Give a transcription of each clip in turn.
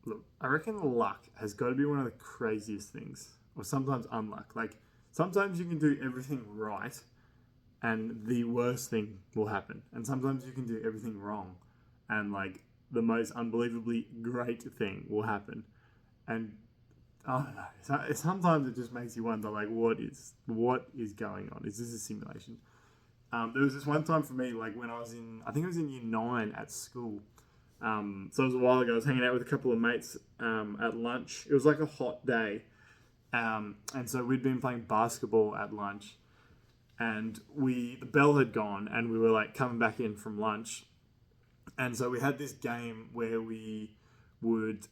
Look, I reckon luck has got to be one of the craziest things, or sometimes unluck. Like, sometimes you can do everything right and the worst thing will happen. And sometimes you can do everything wrong and, like, the most unbelievably great thing will happen. And I don't know. Sometimes it just makes you wonder, like, what is going on? Is this a simulation? There was this one time for me, like when I was I think it was in year 9 at school. So it was a while ago. I was hanging out with a couple of mates at lunch. It was like a hot day, and so we'd been playing basketball at lunch, and the bell had gone, and we were like coming back in from lunch, and so we had this game where we would.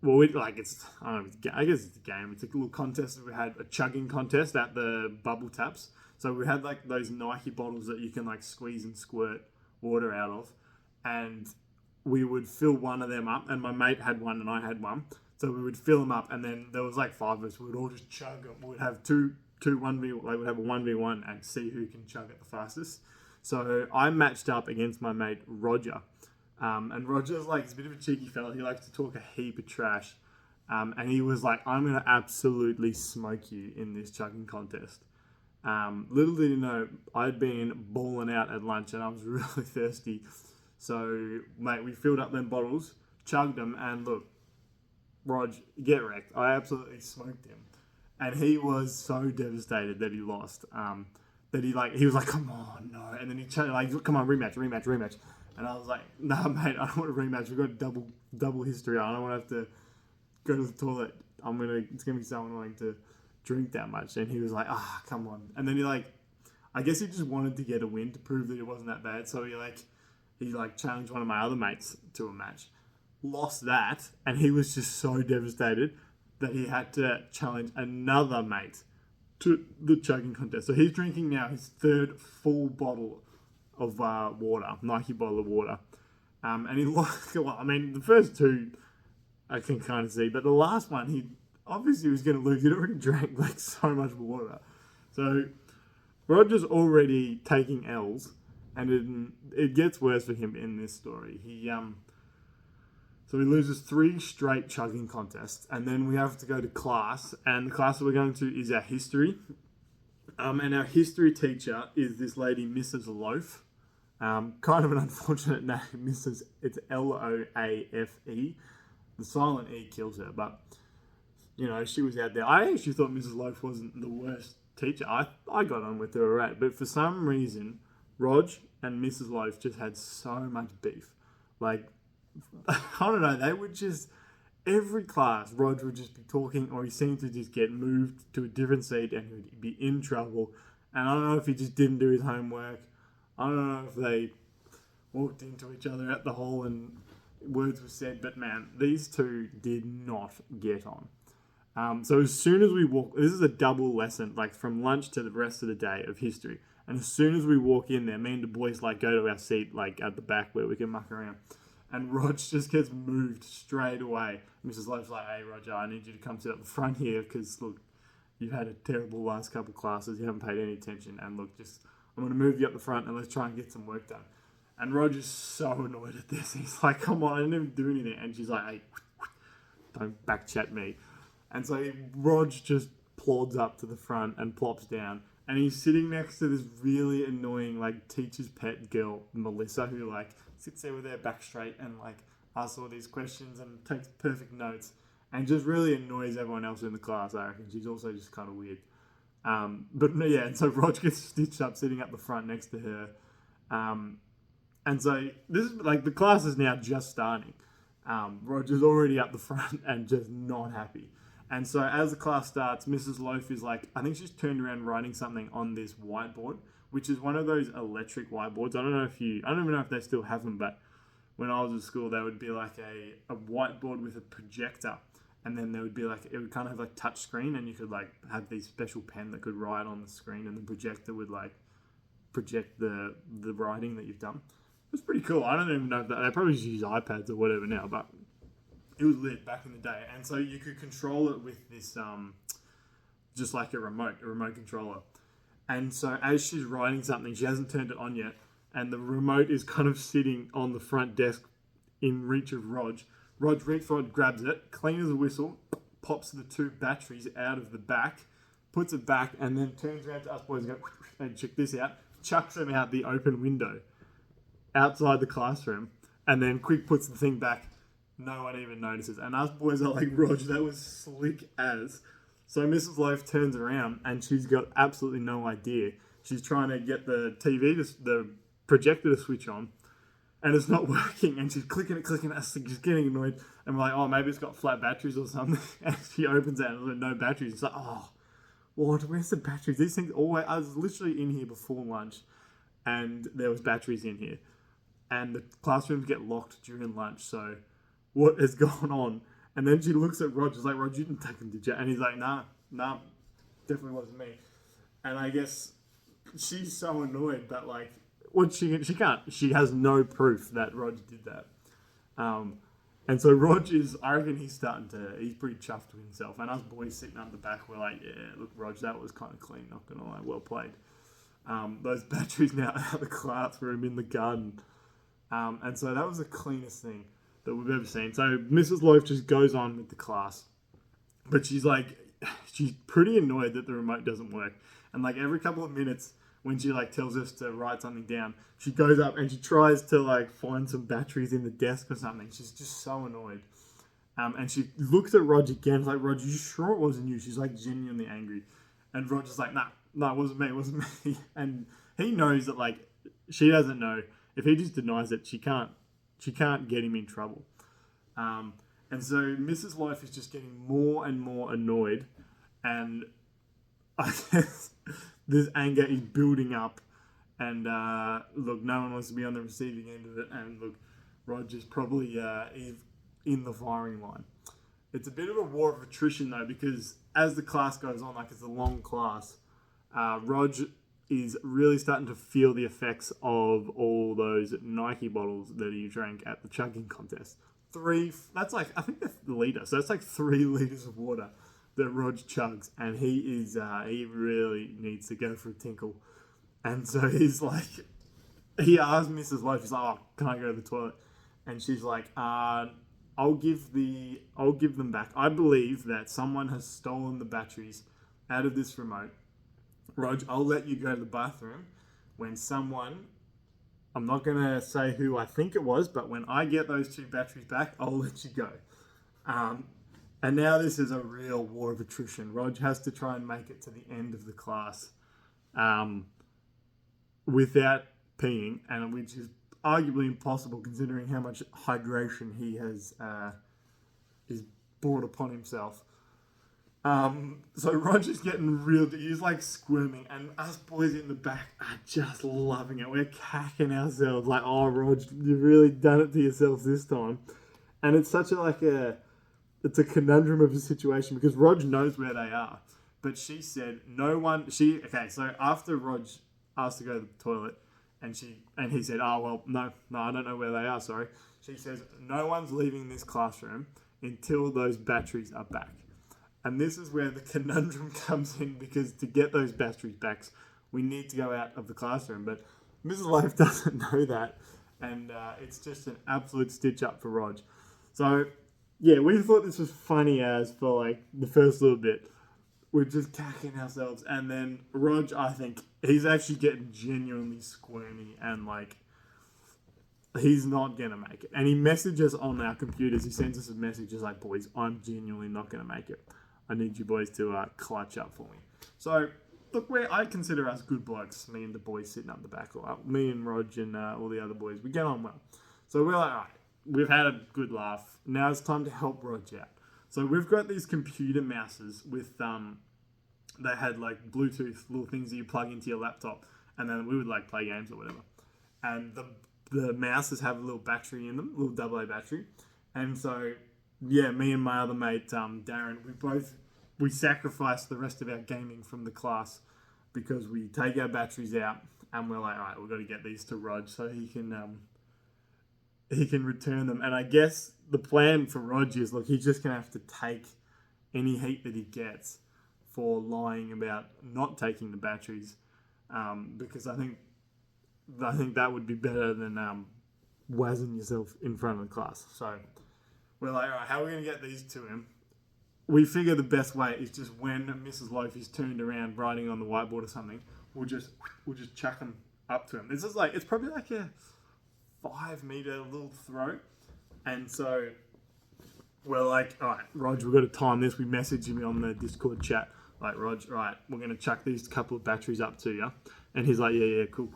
Well, we, like it's I don't know. I guess it's a game. It's a little contest. We had a chugging contest at the bubble taps. So we had like those Nike bottles that you can like squeeze and squirt water out of, and we would fill one of them up. And my mate had one, and I had one. So we would fill them up, and then there was like 5 of us. We would all just chug them. We'd have two 1v, like we'd have a 1v1 and see who can chug it the fastest. So I matched up against my mate Roger. And Roger's like, he's a bit of a cheeky fella. He likes to talk a heap of trash. And he was like, I'm going to absolutely smoke you in this chugging contest. Little did he know, I'd been balling out at lunch and I was really thirsty. So, mate, we filled up them bottles, chugged them, and look, Rog, get wrecked. I absolutely smoked him. And he was so devastated that he lost. That he was like, come on, no. And then like, come on, rematch. And I was like, nah, mate, I don't want a rematch. We've got double history. I don't want to have to go to the toilet. It's gonna be so annoying to drink that much. And he was like, come on. And then I guess he just wanted to get a win to prove that it wasn't that bad. So he challenged one of my other mates to a match, lost that, and he was just so devastated that he had to challenge another mate to the chugging contest. So he's drinking now his third full bottle of water, Nike bottle of water. And he lost, well, I mean, the first two I can kind of see, but the last one, he obviously was going to lose. He'd already drank like so much water. So Roger's already taking L's, and it gets worse for him in this story. So he loses 3 straight chugging contests, and then we have to go to class, and the class that we're going to is our history. And our history teacher is this lady, Mrs. Loaf. Kind of an unfortunate name, Mrs. It's Loafe. The silent E kills her, but she was out there. I actually thought Mrs. Loaf wasn't the worst teacher. I got on with her alright, but for some reason, Rog and Mrs. Loaf just had so much beef. Like, I don't know, they would just, every class, Rog would just be talking, or he seemed to just get moved to a different seat and he would be in trouble. And I don't know if he just didn't do his homework. I don't know if they walked into each other at the hall and words were said, but man, these two did not get on. So as soon as we walk, this is a double lesson, like from lunch to the rest of the day of history. And as soon as we walk in there, me and the boys go to our seat, like at the back where we can muck around. And Rog just gets moved straight away. Mrs. Love's like, hey, Roger, I need you to come sit up the front here because, look, you've had a terrible last couple of classes. You haven't paid any attention. And look, I'm going to move you up the front and let's try and get some work done. And Roger's so annoyed at this. He's like, come on, I didn't even do anything. And she's like, hey, don't backchat me. And so Rog just plods up to the front and plops down. And he's sitting next to this really annoying, teacher's pet girl, Melissa, who, sits there with her back straight and, asks all these questions and takes perfect notes and just really annoys everyone else in the class, I reckon. She's also just kind of weird. But, yeah, and so Rog gets stitched up sitting up the front next to her. And so this is, the class is now just starting. Roger's already up the front and just not happy. And so as the class starts, Mrs. Loaf is I think she's turned around writing something on this whiteboard, which is one of those electric whiteboards. I don't even know if they still have them, but when I was at school, they would be a whiteboard with a projector. And then there would be it would kind of have touch screen, and you could have these special pen that could write on the screen, and the projector would project the writing that you've done. It was pretty cool. I don't even know if they probably just use iPads or whatever now, but it was lit back in the day. And so you could control it with this, just like a remote controller. And so as she's writing something, she hasn't turned it on yet, and the remote is kind of sitting on the front desk in reach of Rog. Rog reaches forward, grabs it, clean as a whistle, pops the 2 batteries out of the back, puts it back, and then turns around to us boys and goes, and check this out, chucks them out the open window outside the classroom, and then quick puts the thing back. No one even notices. And us boys are like, Rog, that was slick as. So Mrs. Loaf turns around and she's got absolutely no idea. She's trying to get the TV, the projector to switch on, and it's not working. And she's clicking it, she's getting annoyed. And we're like, oh, maybe it's got flat batteries or something. And she opens it and there's no batteries. It's like, oh, what? Where's the batteries? These things always. I was literally in here before lunch, and there was batteries in here, and the classrooms get locked during lunch. So, what has gone on? And then she looks at Rog. She's like, Rog, you didn't take them, did you? And he's like, nah, definitely wasn't me. And I guess she's so annoyed, but like, what she can't. She has no proof that Rog did that. And so Rog is, I reckon he's pretty chuffed with himself. And us boys sitting up the back, we're like, yeah, look, Rog, that was kind of clean, not gonna lie, well played. Those batteries now out of the classroom in the garden. And so that was the cleanest thing that we've ever seen. So Mrs. Loaf just goes on with the class. But she's pretty annoyed that the remote doesn't work. And like every couple of minutes, when she like tells us to write something down, she goes up and she tries to like find some batteries in the desk or something. She's just so annoyed. And she looks at Rog again, like, Rog, you sure it wasn't you? She's like genuinely angry. And Roger's like, no, it wasn't me. And he knows that like she doesn't know. If he just denies it, she can't get him in trouble. And so Mrs. Loaf is just getting more and more annoyed, and I guess this anger is building up. And look, no one wants to be on the receiving end of it. And look, Roger's probably in the firing line. It's a bit of a war of attrition though, because as the class goes on, like it's a long class, Rog is really starting to feel the effects of all those Nike bottles that he drank at the chugging contest. That's like, I think that's the liter. So that's like 3 liters of water that Rog chugs. And he really needs to go for a tinkle. And so he's like, he asked Mrs. Loaf, he's like, oh, can I go to the toilet? And she's like, I'll give them back. I believe that someone has stolen the batteries out of this remote. Rog, I'll let you go to the bathroom when someone, I'm not going to say who I think it was, but when I get those 2 batteries back, I'll let you go. And now this is a real war of attrition. Rog has to try and make it to the end of the class without peeing, and which is arguably impossible considering how much hydration he has is brought upon himself. So Roger's getting he's like squirming, and us boys in the back are just loving it. We're cacking ourselves like, oh, Rog, you've really done it to yourself this time. And it's such it's a conundrum of a situation because Rog knows where they are. But she said so after Rog asked to go to the toilet, and he said, oh, well, no, I don't know where they are, sorry. She says, no one's leaving this classroom until those batteries are back. And this is where the conundrum comes in, because to get those batteries back, we need to go out of the classroom. But Mrs. Loaf doesn't know that, and it's just an absolute stitch up for Rog. So, yeah, we thought this was funny as for like the first little bit. We're just cacking ourselves. And then Rog, I think, he's actually getting genuinely squirmy and like, he's not going to make it. And he messages on our computers. He sends us a message. He's like, boys, I'm genuinely not going to make it. I need you boys to clutch up for me. So, look, I consider us good blokes, me and the boys sitting up the back. Me and Rog and all the other boys, we get on well. So we're like, all right, we've had a good laugh. Now it's time to help Rog out. So we've got these computer mouses with, they had like Bluetooth little things that you plug into your laptop, and then we would like play games or whatever. And the mouses have a little battery in them, a little AA battery. And so, yeah, me and my other mate, Darren, we sacrificed the rest of our gaming from the class because we take our batteries out and we're like, all right, we've got to get these to Rog so he can return them. And I guess the plan for Rog is, look, he's just going to have to take any heat that he gets for lying about not taking the batteries, because I think that would be better than wazzing yourself in front of the class. So we're like, all right, how are we going to get these to him? We figure the best way is just when Mrs. Loaf is turned around writing on the whiteboard or something, we'll just chuck them up to him. This is like, it's probably like a 5-meter little throw. And so we're like, all right, Rog, we've got to time this. We message him on the Discord chat. Like, Rog, right, we're going to chuck these couple of batteries up to you. And he's like, yeah, cool.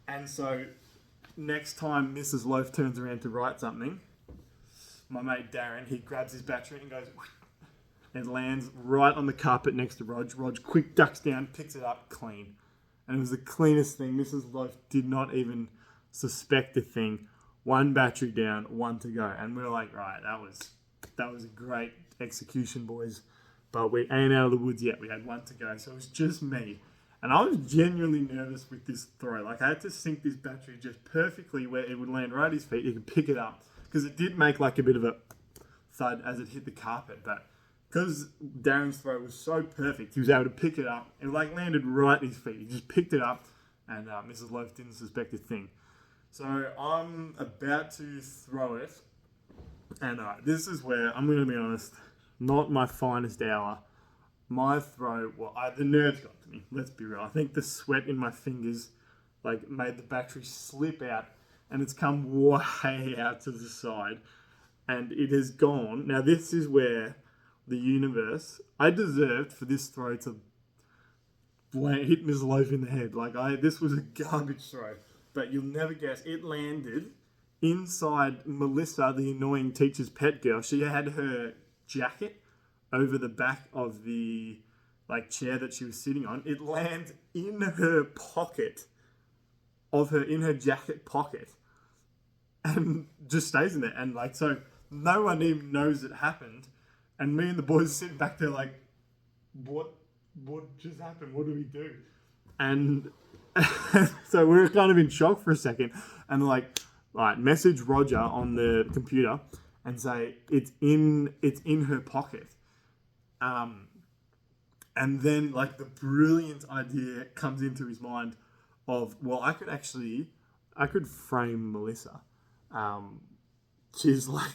And so next time Mrs. Loaf turns around to write something, my mate Darren, he grabs his battery and goes, and lands right on the carpet next to Rog. Rog quick ducks down, picks it up, clean. And it was the cleanest thing. Mrs. Loaf did not even suspect a thing. 1 battery down, 1 to go. And we were like, right, that was a great execution, boys. But we ain't out of the woods yet. We had 1 to go. So it was just me. And I was genuinely nervous with this throw. Like, I had to sink this battery just perfectly where it would land right at his feet. He could pick it up. Because it did make like a bit of a thud as it hit the carpet. But because Darren's throw was so perfect, he was able to pick it up. It like landed right at his feet. He just picked it up. And Mrs. Loaf didn't suspect a thing. So I'm about to throw it. And this is where, I'm going to be honest, not my finest hour. My throw, the nerves got to me. Let's be real. I think the sweat in my fingers like made the battery slip out. And it's come way out to the side. And it has gone. Now this is where the universe, I deserved for this throw to hit Ms. Loaf in the head. This was a garbage throw. But you'll never guess, it landed inside Melissa, the annoying teacher's pet girl. She had her jacket over the back of the chair that she was sitting on. It lands in her pocket in her jacket pocket, and just stays in there. And so no one even knows it happened. And me and the boys are sitting back there like, what just happened? What do we do? And so we were kind of in shock for a second, and like, right, message Roger on the computer and say it's in her pocket. And then like the brilliant idea comes into his mind of, well, I could frame Melissa. She's like,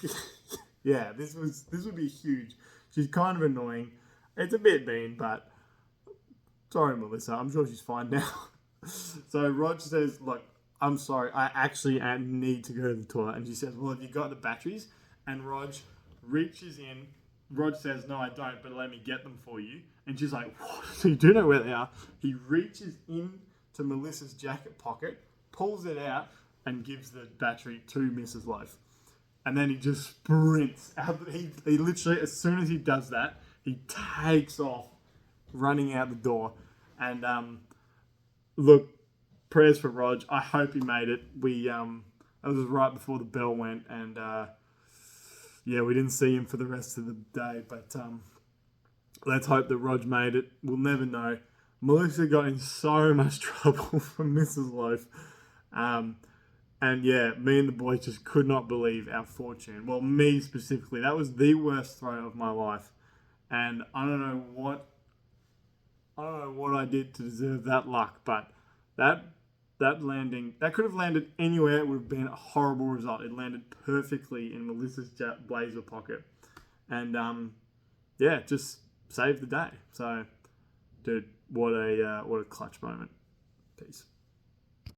yeah, this would be huge. She's kind of annoying. It's a bit mean, but sorry, Melissa. I'm sure she's fine now. So Rog says, look, I'm sorry. I actually need to go to the toilet. And she says, well, have you got the batteries? And Rog reaches in. Rog says, no, I don't, but let me get them for you. And she's like, what? So you do know where they are. He reaches in to Melissa's jacket pocket, pulls it out, and gives the battery to Mrs. Loaf. And then he just sprints out. He literally, as soon as he does that, he takes off, running out the door. And look, prayers for Rog. I hope he made it. It was right before the bell went, and we didn't see him for the rest of the day. But let's hope that Rog made it. We'll never know. Melissa got in so much trouble from Mrs. Loaf. And yeah, me and the boys just could not believe our fortune. Well, me specifically. That was the worst throw of my life. And I don't know what I did to deserve that luck, but that landing, that could have landed anywhere. It would have been a horrible result. It landed perfectly in Melissa's blazer pocket. And just saved the day. So, dude, what a clutch moment. Peace.